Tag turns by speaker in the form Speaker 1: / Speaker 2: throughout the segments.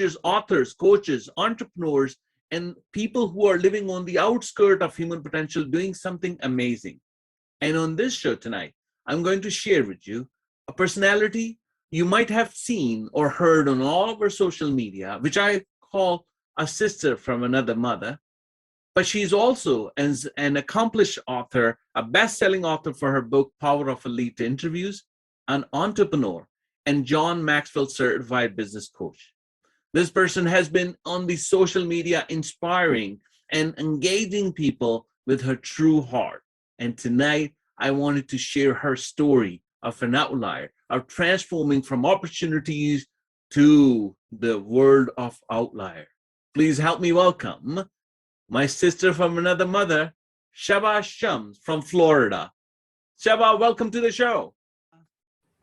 Speaker 1: teachers, authors, coaches, entrepreneurs, and people who are living on the outskirts of human potential doing something amazing. And on this show tonight, I'm going to share with you a personality you might have seen or heard on all of our social media, which I call a sister from another mother. But she's also an accomplished author, a best-selling author for her book, Power of Elite Interviews, an entrepreneur, and John Maxwell certified business coach. This person has been on the social media inspiring and engaging people with her true heart. And tonight, I wanted to share her story of an outlier, of transforming from opportunities to the world of outlier. Please help me welcome my sister from another mother, Shaba Shams from Florida. Shaba, welcome to the show.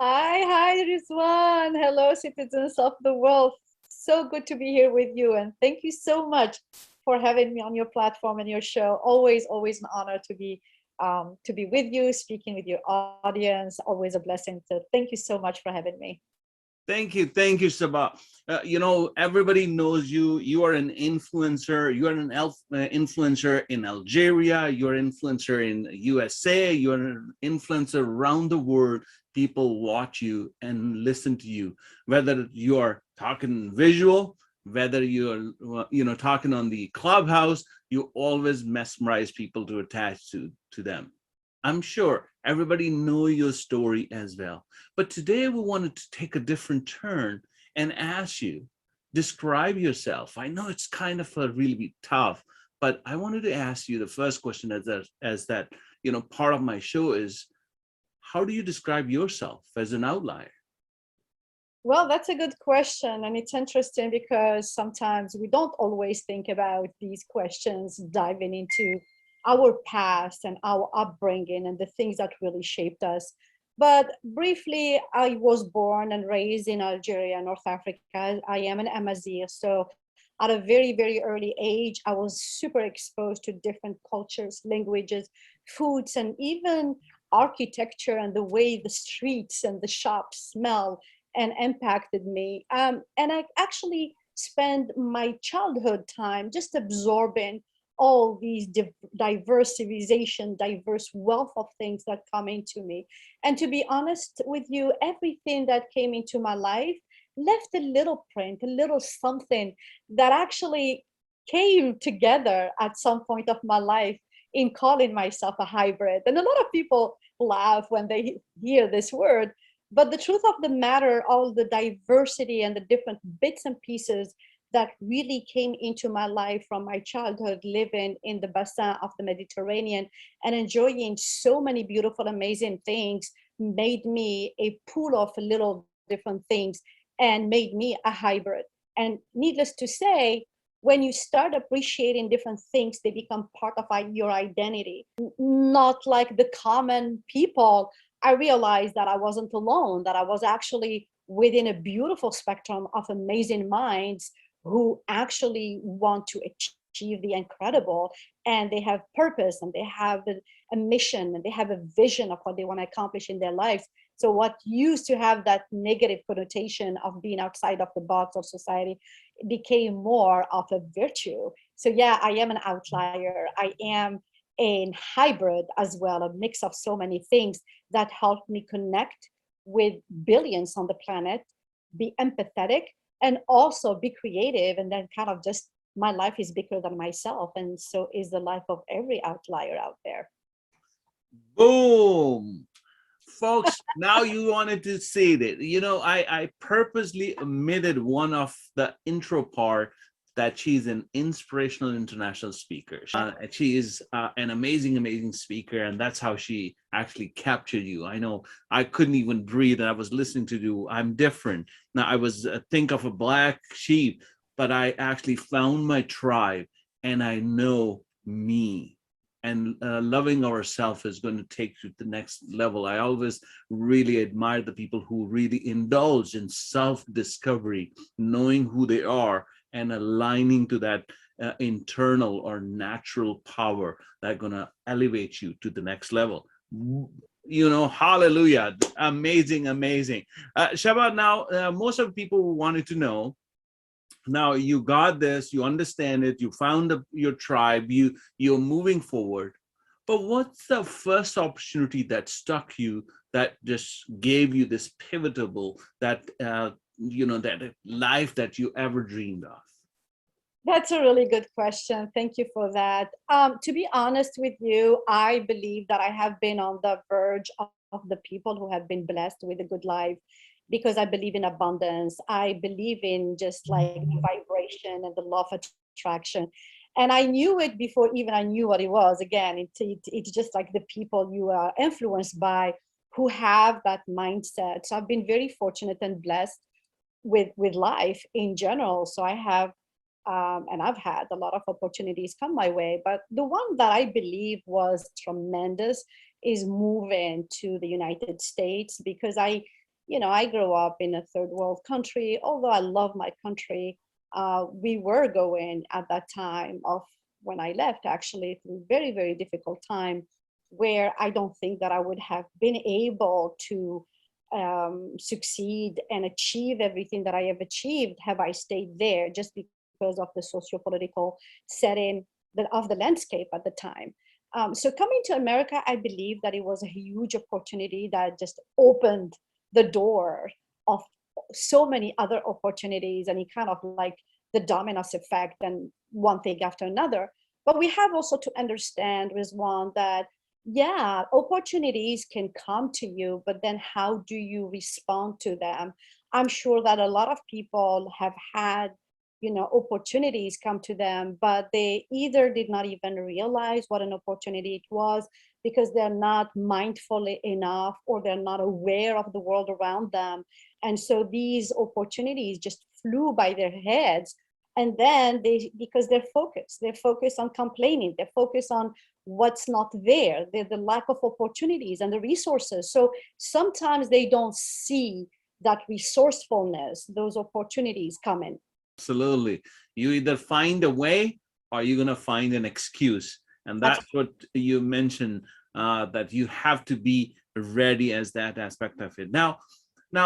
Speaker 2: Hi, Rizwan. Hello, citizens of the world. So good to be here with you. And thank you so much for having me on your platform and your show. Always an honor to be with you, speaking with your audience. Always a blessing. So thank you so much for having me.
Speaker 1: Thank you, Shaba. Everybody knows you. You are an influencer. You are an influencer in Algeria. You're an influencer in USA. You're an influencer around the world. People watch you and listen to you, whether you are talking visual, whether you're talking on the Clubhouse. You always mesmerize people to attach to them. I'm sure everybody knows your story as well. But today we wanted to take a different turn and ask you, describe yourself. I know it's kind of really tough, but I wanted to ask you the first question as that, part of my show is, how do you describe yourself as an outlier?
Speaker 2: Well, that's a good question. And it's interesting because sometimes we don't always think about these questions diving into our past and our upbringing and the things that really shaped us. But briefly, I was born and raised in Algeria, North Africa. I am an Amazigh. So at a very early age, I was super exposed to different cultures, languages, foods, and even architecture and the way the streets and the shops smell and impacted me. And I actually spent my childhood time just absorbing all these diverse civilization, diverse wealth of things that come into me. And to be honest with you, everything that came into my life left a little print, a little something that actually came together at some point of my life in calling myself a hybrid. And a lot of people laugh when they hear this word, but the truth of the matter, all the diversity and the different bits and pieces that really came into my life from my childhood, living in the basin of the Mediterranean and enjoying so many beautiful, amazing things, made me a pool of little different things and made me a hybrid. And needless to say, when you start appreciating different things, they become part of your identity. Not like the common people, I realized that I wasn't alone, that I was actually within a beautiful spectrum of amazing minds who actually want to achieve the incredible, and they have purpose and they have a mission and they have a vision of what they want to accomplish in their lives. So what used to have that negative connotation of being outside of the box of society became more of a virtue. So yeah, I am an outlier. I am a hybrid as well, a mix of so many things that helped me connect with billions on the planet, be empathetic, and also be creative. And then kind of just, my life is bigger than myself. And so is the life of every outlier out there.
Speaker 1: Boom. Folks, now you wanted to say that, I purposely omitted one of the intro part, that she's an inspirational international speaker. She is an amazing speaker, and that's how she actually captured you. I know I couldn't even breathe, and I was listening to you. I'm different. Now I was think of a black sheep, but I actually found my tribe, and I know me. And loving ourselves is going to take you to the next level. I always really admire the people who really indulge in self-discovery, knowing who they are and aligning to that internal or natural power that's going to elevate you to the next level. Hallelujah. Amazing. Shaba, now most of the people wanted to know, Now you got this, you understand it, you found your tribe, you're moving forward. But what's the first opportunity that struck you, that just gave you this pivotal, that that life that you ever dreamed of?
Speaker 2: That's a really good question. Thank you for that. To be honest with you, I believe that I have been on the verge of the people who have been blessed with a good life, because I believe in abundance. I believe in just like the vibration and the law of attraction. And I knew it before even I knew what it was. Again, it's just like the people you are influenced by who have that mindset. So I've been very fortunate and blessed with life in general. So I have and I've had a lot of opportunities come my way. But the one that I believe was tremendous is moving to the United States, because I grew up in a third world country. Although I love my country, we were going at that time of when I left, actually, through very, very difficult time, where I don't think that I would have been able to succeed and achieve everything that I have achieved have I stayed there, just because of the socio-political setting of the landscape at the time. So coming to America, I believe that it was a huge opportunity that just opened the door of so many other opportunities, and it kind of like the dominoes effect and one thing after another. But we have also to understand, Rizwan, that yeah, opportunities can come to you, but then how do you respond to them? I'm sure that a lot of people have had opportunities come to them, but they either did not even realize what an opportunity it was, because they're not mindful enough, or they're not aware of the world around them. And so these opportunities just flew by their heads. And then because they're focused on complaining, they're focused on what's not there, the lack of opportunities and the resources. So sometimes they don't see that resourcefulness, those opportunities coming.
Speaker 1: Absolutely. You either find a way or you're going to find an excuse. And
Speaker 2: That's
Speaker 1: that's what you mentioned, that you have to be ready as that aspect of it. Now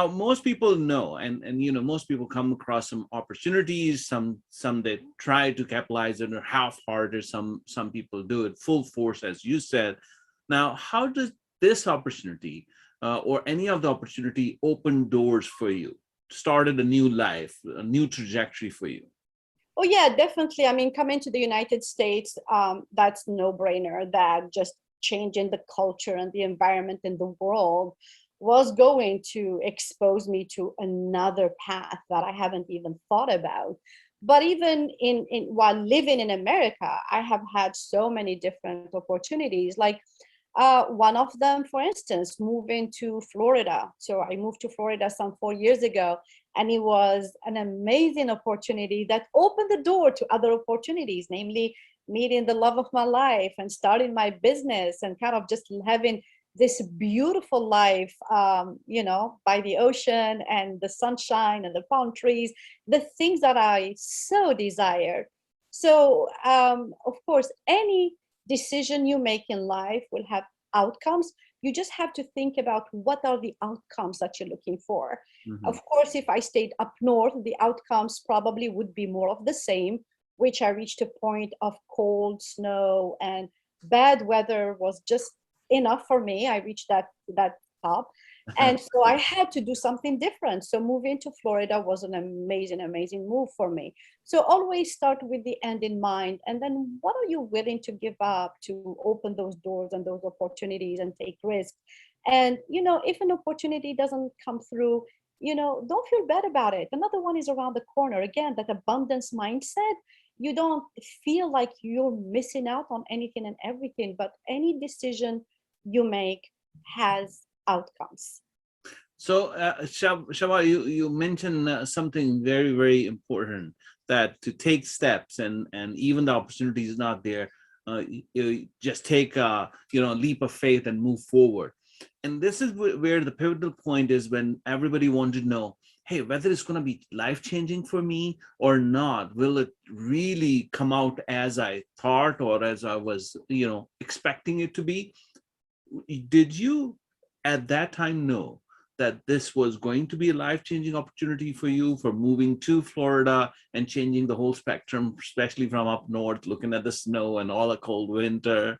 Speaker 1: most people know, and most people come across some opportunities, some they try to capitalize on, or half-hearted, some people do it full force, as you said. Now, how does this opportunity, or any of the opportunity, open doors for you, started a new life, a new trajectory for you?
Speaker 2: Oh yeah, definitely. I mean, coming to the United States, that's no brainer. That just changing the culture and the environment in the world was going to expose me to another path that I haven't even thought about. But even in while living in America, I have had so many different opportunities. Like one of them, for instance, moving to Florida. So I moved to Florida some 4 years ago, and it was an amazing opportunity that opened the door to other opportunities, namely meeting the love of my life and starting my business and kind of just having this beautiful life, by the ocean and the sunshine and the palm trees, the things that I so desired. So, of course, any decision you make in life will have outcomes. You just have to think about what are the outcomes that you're looking for.
Speaker 1: Mhm.
Speaker 2: Of course, if I stayed up north, the outcomes probably would be more of the same, which I reached a point of cold, snow, and bad weather was just enough for me. I reached that top. And so I had to do something different. So moving to Florida was an amazing, amazing move for me. So always start with the end in mind. And then what are you willing to give up to open those doors and those opportunities and take risks? And, if an opportunity doesn't come through, don't feel bad about it. Another one is around the corner. Again, that abundance mindset. You don't feel like you're missing out on anything and everything, but any decision you make has outcomes.
Speaker 1: So, Shaba, you mentioned something very, very important, that to take steps, and even the opportunity is not there, you just take a leap of faith and move forward. And this is where the pivotal point is, when everybody wanted to know, hey, whether it's going to be life changing for me or not. Will it really come out as I thought, or as I was expecting it to be? Did you at that time know that this was going to be a life-changing opportunity for you, for moving to Florida and changing the whole spectrum, especially from up north, looking at the snow and all the cold winter?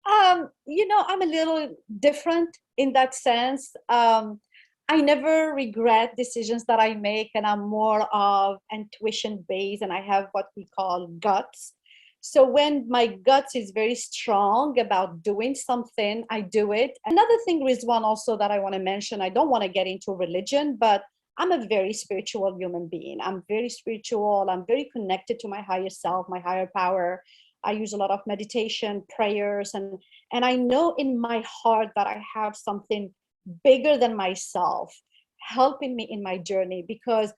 Speaker 2: I'm a little different in that sense. I never regret decisions that I make, and I'm more of intuition based, and I have what we call guts. So when my guts is very strong about doing something, I do it. Another thing, Rizwan, also that I want to mention, I don't want to get into religion, but I'm a very spiritual human being. I'm very spiritual. I'm very connected to my higher self, my higher power. I use a lot of meditation, prayers, and I know in my heart that I have something bigger than myself helping me in my journey, because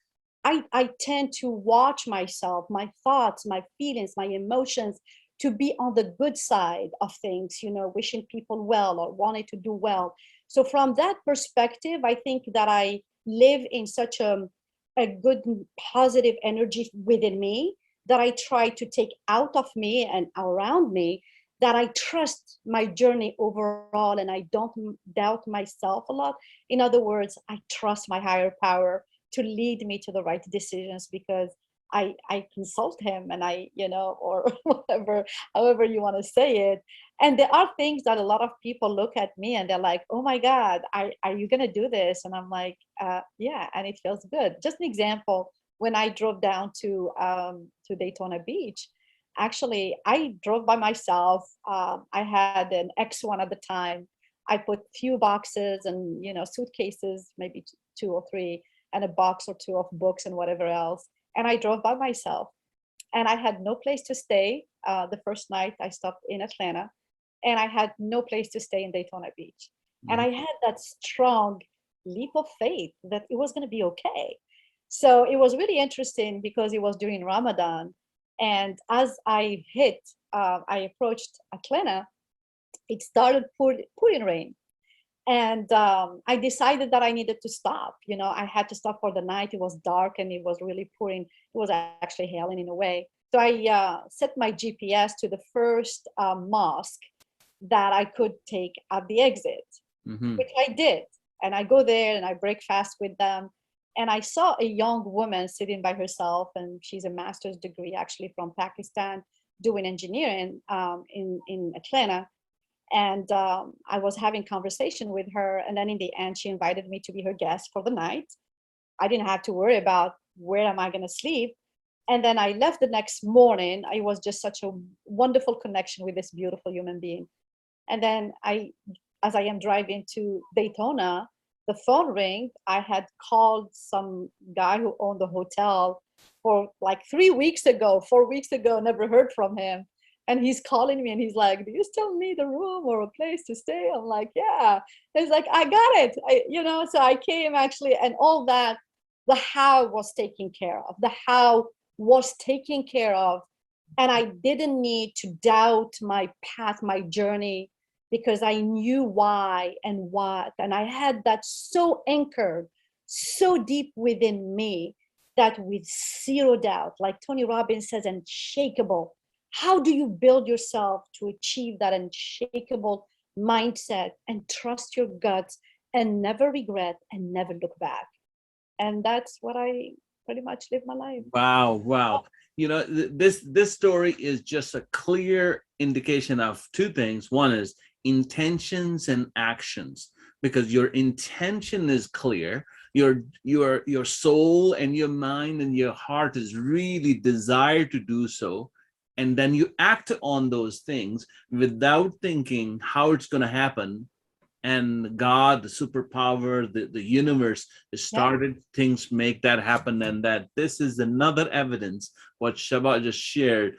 Speaker 2: I tend to watch myself, my thoughts, my feelings, my emotions, to be on the good side of things, wishing people well or wanting to do well. So from that perspective, I think that I live in such a good, positive energy within me that I try to take out of me and around me, that I trust my journey overall and I don't doubt myself a lot. In other words, I trust my higher power to lead me to the right decisions, because I consult him, and or whatever, however you want to say it. And there are things that a lot of people look at me and they're like, oh my God, are you going to do this? And I'm like, yeah, and it feels good. Just an example, when I drove down to Daytona Beach, actually, I drove by myself. I had an X1 at the time. I put few boxes and, suitcases, maybe two or three, and a box or two of books and whatever else. And I drove by myself, and I had no place to stay. The first night I stopped in Atlanta, and I had no place to stay in Daytona Beach. And I had that strong leap of faith that it was going to be okay. So it was really interesting because it was during Ramadan. And as I approached Atlanta, it started pouring rain. And I decided that I needed to stop. I had to stop for the night. It was dark and it was really pouring. It was actually hailing in a way. So I set my GPS to the first mosque that I could take at the exit, which I did. And I go there and I break fast with them. And I saw a young woman sitting by herself, and she's a master's degree actually from Pakistan, doing engineering in Atlanta. And I was having conversation with her, and then in the end, she invited me to be her guest for the night. I didn't have to worry about where am I going to sleep. And then I left the next morning. It was just such a wonderful connection with this beautiful human being. And then as I am driving to Daytona, the phone rang. I had called some guy who owned the hotel for like 3 weeks ago, 4 weeks ago, never heard from him. And he's calling me and he's like, do you still need a room or a place to stay? I'm like, yeah. He's like, I got it. So I came actually, and all that, the how was taken care of. The how was taken care of. And I didn't need to doubt my path, my journey, because I knew why and what. And I had that so anchored, so deep within me, that with zero doubt, like Tony Robbins says, unshakable. How do you build yourself to achieve that unshakable mindset and trust your guts and never regret and never look back? And that's what I pretty much live my life.
Speaker 1: Wow. This story is just a clear indication of two things. One is intentions and actions, because your intention is clear. Your soul and your mind and your heart is really desire to do so. And then you act on those things without thinking how it's going to happen. And God, the superpower, the universe started things make that happen. And that this is another evidence what Shaba just shared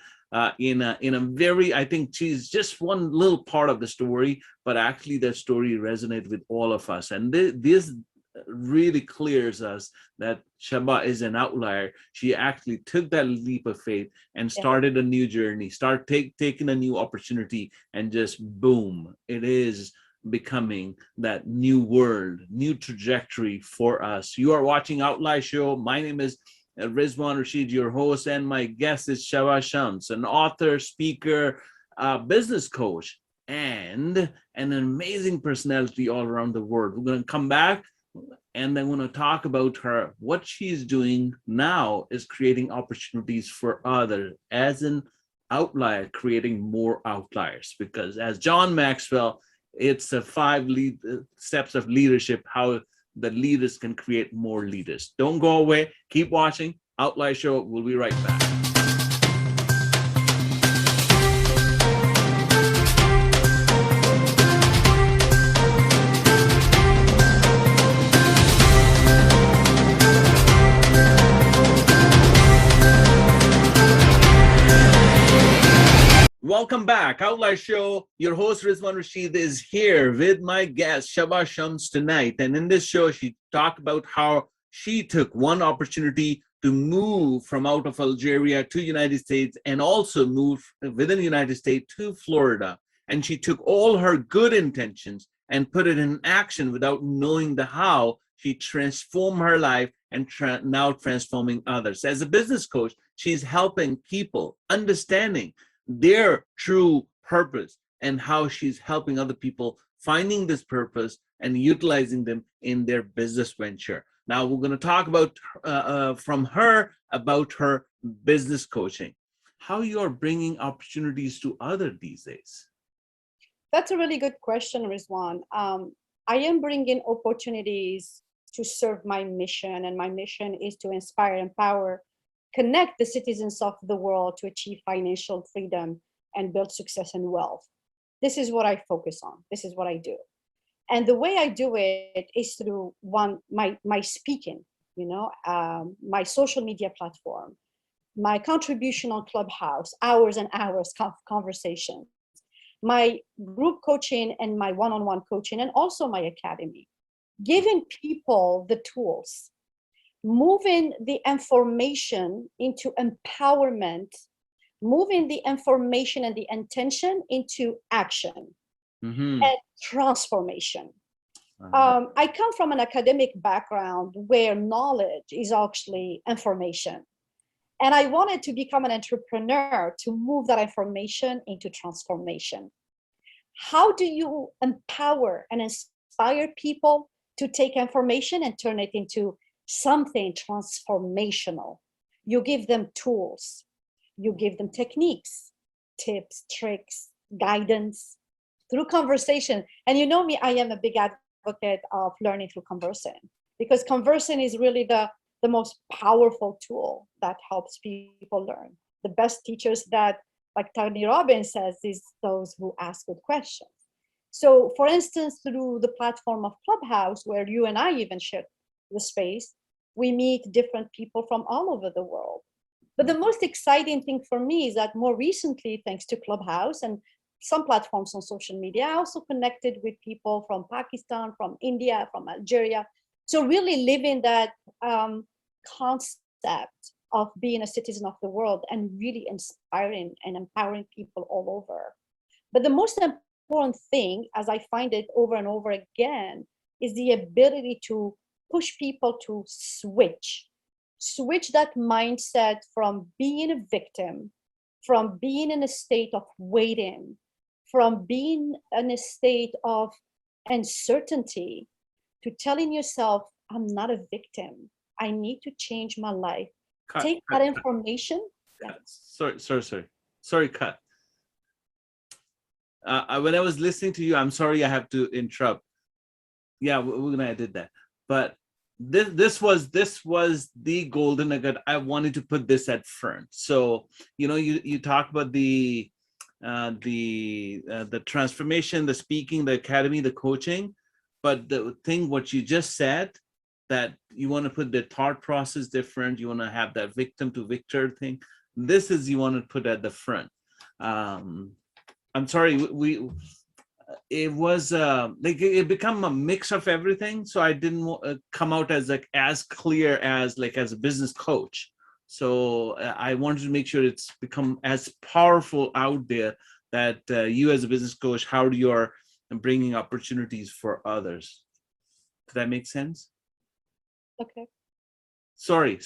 Speaker 1: in a very, I think she's just one little part of the story, but actually that story resonates with all of us. And this really clears us that Shaba is an outlier. She actually took that leap of faith and started a new journey, taking a new opportunity, and just boom, it is becoming that new world, new trajectory for us. You are watching Outlier Show. My name is Rizwan Rashid, your host, and my guest is Shaba Shams, an author, speaker, business coach. and an amazing personality all around the world. We're going to come back and then we're going to talk about her. What she's doing now is creating opportunities for others, as an outlier, creating more outliers. Because as John Maxwell, it's the five steps of leadership, how the leaders can create more leaders. Don't go away. Keep watching Outlier Show. We'll be right back. Welcome back. Outlier Show. Your host Rizwan Rashid is here with my guest Shaba Shams tonight. And in this show, she talked about how she took one opportunity to move from out of Algeria to United States, and also move within the United States to Florida. And she took all her good intentions and put it in action without knowing the how. She transformed her life and now transforming others. As a business coach, she's helping people understanding their true purpose and how she's helping other people finding this purpose and utilizing them in their business venture. Now we're going to talk about from her about her business coaching, how you are bringing opportunities to others these days.
Speaker 2: That's a really good question, Rizwan. I am bringing opportunities to serve my mission, and my mission is to inspire, empower, connect the citizens of the world to achieve financial freedom and build success and wealth. This is what I focus on. This is what I do. And the way I do it is through my speaking, my social media platform, my contribution on Clubhouse, hours and hours of conversations, my group coaching and my one-on-one coaching, and also my academy, giving people the tools, moving the information into empowerment, moving the information and the intention into action and transformation. I come from an academic background where knowledge is actually information. And I wanted to become an entrepreneur to move that information into transformation. How do you empower and inspire people to take information and turn it into something transformational? You give them tools, you give them techniques, tips, tricks, guidance through conversation. And you know me, I am a big advocate of learning through conversing, because conversing is really the most powerful tool that helps people learn. The best teachers, that, like Tony Robbins says, is those who ask good questions. So for instance, through the platform of Clubhouse, where you and I even share the space, we meet different people from all over the world. But the most exciting thing for me is that more recently, thanks to Clubhouse and some platforms on social media, I also connected with people from Pakistan, from India, from Algeria. So really living that concept of being a citizen of the world and really inspiring and empowering people all over. But the most important thing, as I find it over and over again, is the ability to push people to switch that mindset from being a victim, from being in a state of waiting, from being in a state of uncertainty, to telling yourself, I'm not a victim. I need to change my life. Take that information.
Speaker 1: Sorry, cut. When I was listening to you, I'm sorry I have to interrupt. Yeah, we're gonna edit that. But this was the golden nugget. I wanted to put this at front. So you talk about the transformation, the speaking, the academy, the coaching, but the thing what you just said, that you want to put the thought process different, you want to have that victim to victor thing. This is you want to put at the front. I'm sorry, it was like it become a mix of everything, so I didn't come out as as clear as a business coach. So I wanted to make sure it's become as powerful out there, that you as a business coach, how you are bringing opportunities for others. Does that make sense?
Speaker 2: Okay.
Speaker 1: Sorry.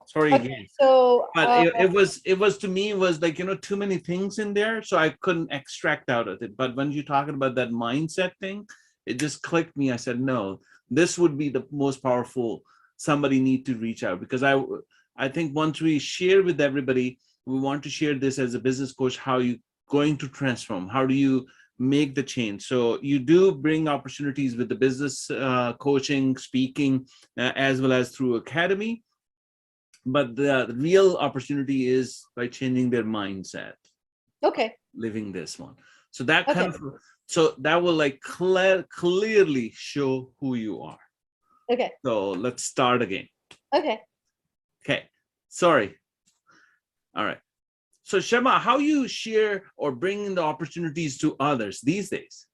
Speaker 1: Sorry
Speaker 2: Okay,
Speaker 1: again.
Speaker 2: so
Speaker 1: But it was to me, it was like, too many things in there, so I couldn't extract out of it. But when you're talking about that mindset thing, it just clicked me. I said, no, this would be the most powerful. Somebody need to reach out, because I think once we share with everybody, we want to share this as a business coach, how you going to transform, how do you make the change. So you do bring opportunities with the business coaching, speaking, as well as through academy, but the real opportunity is by changing their mindset,
Speaker 2: okay,
Speaker 1: living this one. So that kind
Speaker 2: okay,
Speaker 1: of, so that will like clearly show who you are.
Speaker 2: okay,
Speaker 1: So let's start again.
Speaker 2: okay.
Speaker 1: Okay, sorry. All right. So Shema, how you share or bring in the opportunities to others these days?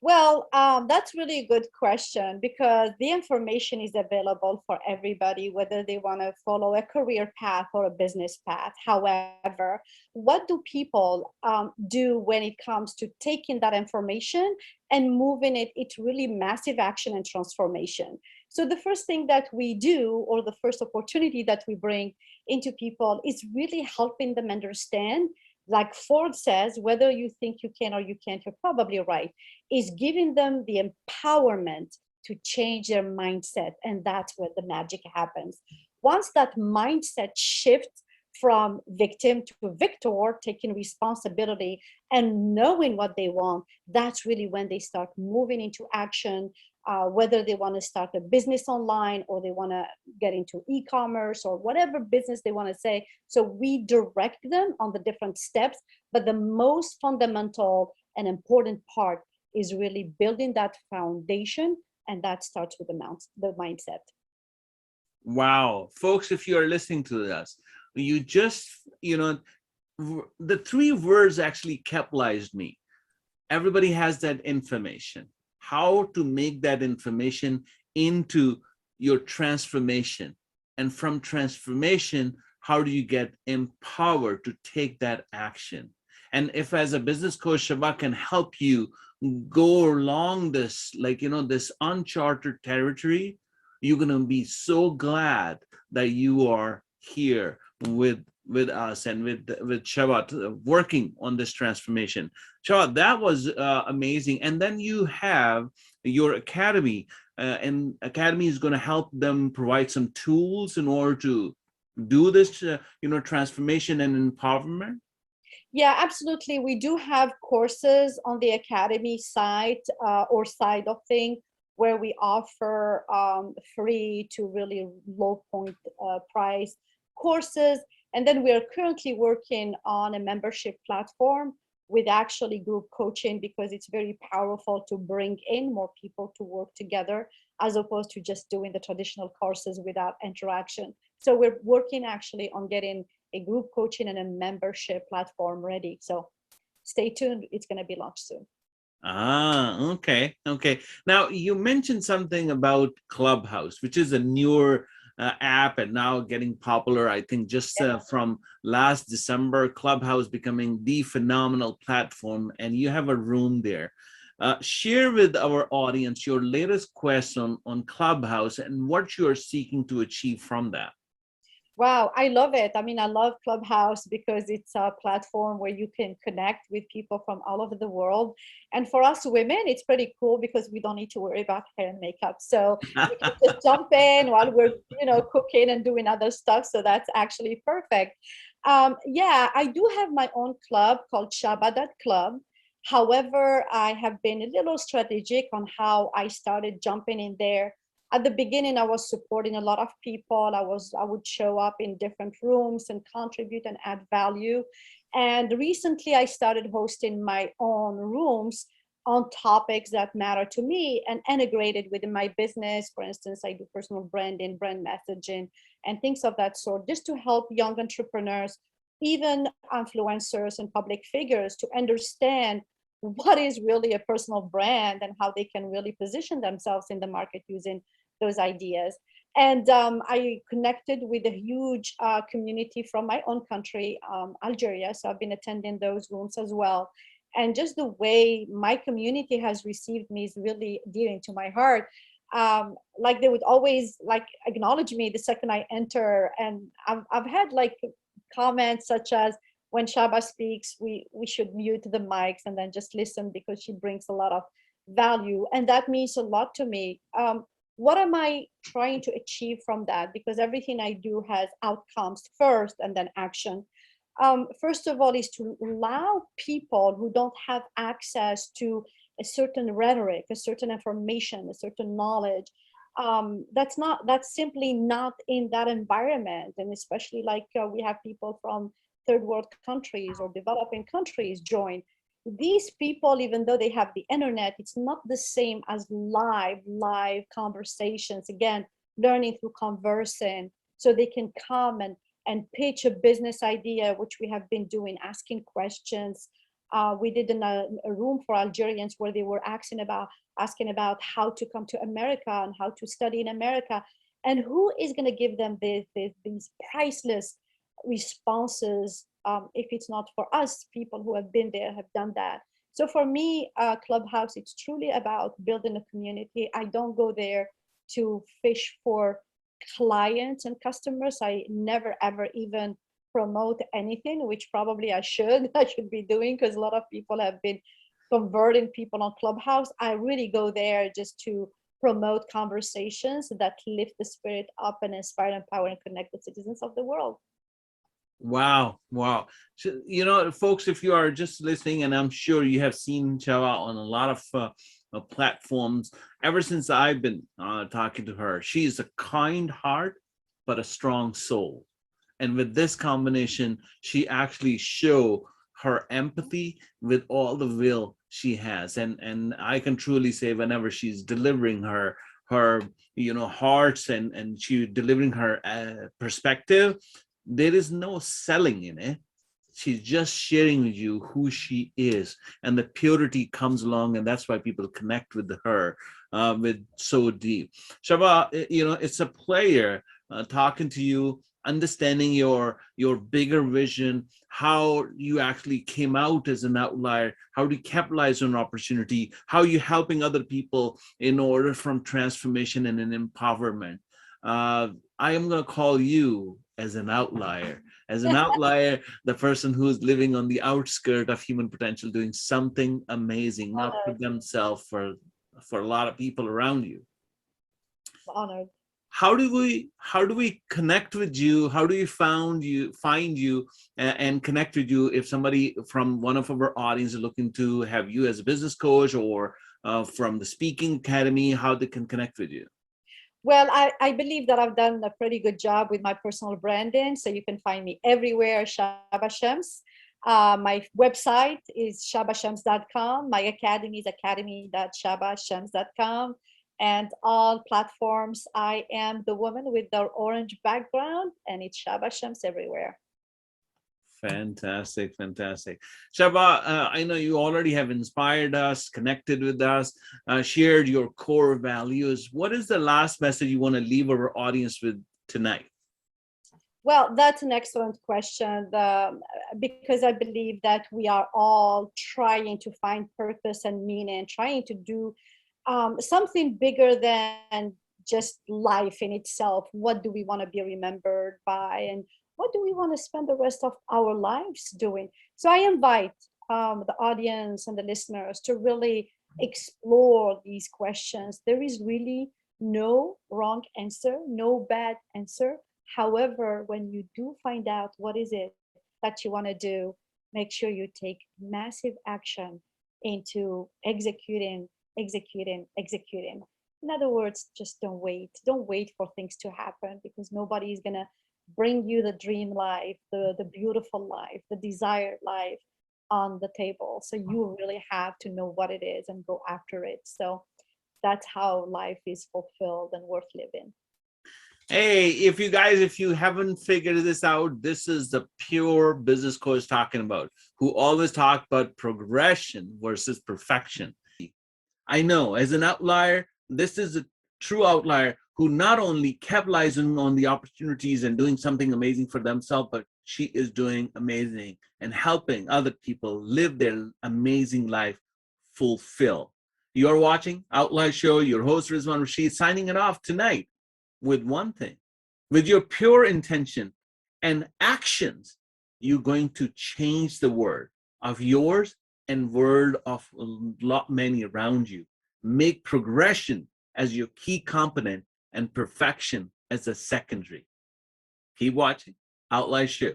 Speaker 2: Well, that's really a good question, because the information is available for everybody, whether they want to follow a career path or a business path. However, what do people do when it comes to taking that information and moving it? It's really massive action and transformation. So the first thing that we do, or the first opportunity that we bring into people, is really helping them understand. Like Ford says, whether you think you can or you can't, you're probably right, is giving them the empowerment to change their mindset. And that's where the magic happens. Once that mindset shifts from victim to victor, taking responsibility and knowing what they want, that's really when they start moving into action. Whether they want to start a business online, or they want to get into e-commerce, or whatever business they want to say. So we direct them on the different steps, but the most fundamental and important part is really building that foundation, and that starts with the mindset.
Speaker 1: Wow, folks, if you are listening to us, you just, the three words actually capitalized me. Everybody has that information. How to make that information into your transformation. And from transformation, how do you get empowered to take that action? And if as a business coach, Shaba can help you go along this, this uncharted territory, you're going to be so glad that you are here with us and with Shaba working on this transformation. Shaba, that was amazing. And then you have your academy, and academy is going to help them provide some tools in order to do this, transformation and empowerment.
Speaker 2: Yeah, absolutely. We do have courses on the academy site, or side of thing, where we offer free to really low point price courses. And then we are currently working on a membership platform with actually group coaching, because it's very powerful to bring in more people to work together, as opposed to just doing the traditional courses without interaction. So we're working actually on getting a group coaching and a membership platform ready. So stay tuned. It's going to be launched soon.
Speaker 1: Okay. Now, you mentioned something about Clubhouse, which is a newer app and now getting popular. I think just from last December, Clubhouse becoming the phenomenal platform, and you have a room there. Share with our audience your latest quest on Clubhouse and what you are seeking to achieve from that.
Speaker 2: Wow, I love it. I mean, I love Clubhouse because it's a platform where you can connect with people from all over the world. And for us women, it's pretty cool because we don't need to worry about hair and makeup. So we can just jump in while we're, cooking and doing other stuff. So that's actually perfect. Yeah, I do have my own club called Shaba Club. However, I have been a little strategic on how I started jumping in there. At the beginning, I was supporting a lot of people. I would show up in different rooms and contribute and add value. And recently I started hosting my own rooms on topics that matter to me and integrated within my business. For instance, I do personal branding, brand messaging, and things of that sort, just to help young entrepreneurs, even influencers and public figures, to understand what is really a personal brand and how they can really position themselves in the market using those ideas. And I connected with a huge community from my own country, Algeria. So I've been attending those rooms as well. And just the way my community has received me is really dear to my heart. like they would always like acknowledge me the second I enter. And I've had like comments such as, when Shaba speaks, we should mute the mics and then just listen because she brings a lot of value. And that means a lot to me. What am I trying to achieve from that? Because everything I do has outcomes first and then action. First of all, is to allow people who don't have access to a certain rhetoric, a certain information, a certain knowledge, that's simply not in that environment. And especially like we have people from third world countries or developing countries join. These people, even though they have the internet, it's not the same as live conversations. Again, learning through conversing, so they can come and pitch a business idea, which we have been doing, asking questions. We did in a room for Algerians where they were asking about how to come to America and how to study in America, and who is going to give them these priceless responses if it's not for us, people who have been there, have done that. So for me, Clubhouse, it's truly about building a community. I don't go there to fish for clients and customers. I never ever even promote anything, which probably I should be doing, because a lot of people have been converting people on Clubhouse. I really go there just to promote conversations that lift the spirit up and inspire, empower, and connect the citizens of the world.
Speaker 1: Wow. Wow. So, you know, folks, if you are just listening, and I'm sure you have seen Shaba on a lot of platforms, ever since I've been talking to her, she's a kind heart, but a strong soul. And with this combination, she actually show her empathy with all the will she has. And I can truly say, whenever she's delivering her hearts and she delivering her perspective, there is no selling in it. She's just sharing with you who she is, and the purity comes along, and that's why people connect with her with so deep. Shaba, it's a pleasure talking to you, understanding your bigger vision, how you actually came out as an outlier, how do you capitalize on opportunity, how you helping other people in order from transformation and an empowerment. I am going to call you as an outlier. As an outlier, the person who's living on the outskirt of human potential, doing something amazing, not for themselves, for a lot of people around you.
Speaker 2: Honored.
Speaker 1: How do we connect with you? How do you find you and connect with you if somebody from one of our audience is looking to have you as a business coach, or from the speaking academy, how they can connect with you?
Speaker 2: Well, I believe that I've done a pretty good job with my personal branding. So you can find me everywhere, Shaba Shams. My website is shabashams.com. My academy is academy.shabashams.com. And all platforms, I am the woman with the orange background, and it's Shaba Shams everywhere.
Speaker 1: Fantastic. Shaba, I know you already have inspired us, connected with us, shared your core values. What is the last message you want to leave our audience with tonight?
Speaker 2: Well, that's an excellent question, because I believe that we are all trying to find purpose and meaning, trying to do something bigger than just life in itself. What do we want to be remembered by, and what do we want to spend the rest of our lives doing? So I invite the audience and the listeners to really explore these questions. There is really no wrong answer, no bad answer. However, when you do find out what is it that you want to do, make sure you take massive action into executing. In other words, just don't wait for things to happen, because nobody is going to bring you the dream life, the beautiful life, the desired life on the table. So you really have to know what it is and go after it. So that's how life is fulfilled and worth living.
Speaker 1: Hey, if you haven't figured this out, this is the pure business coach talking about, who always talk about progression versus perfection. I know, as an outlier, this is a true outlier who not only capitalizing on the opportunities and doing something amazing for themselves, but she is doing amazing and helping other people live their amazing life fulfill. You're watching Outlier Show, your host Rizwan Rashid, signing it off tonight with one thing. With your pure intention and actions, you're going to change the world of yours and world of a lot many around you. Make progression as your key component and perfection as a secondary. Keep watching Outlier Show.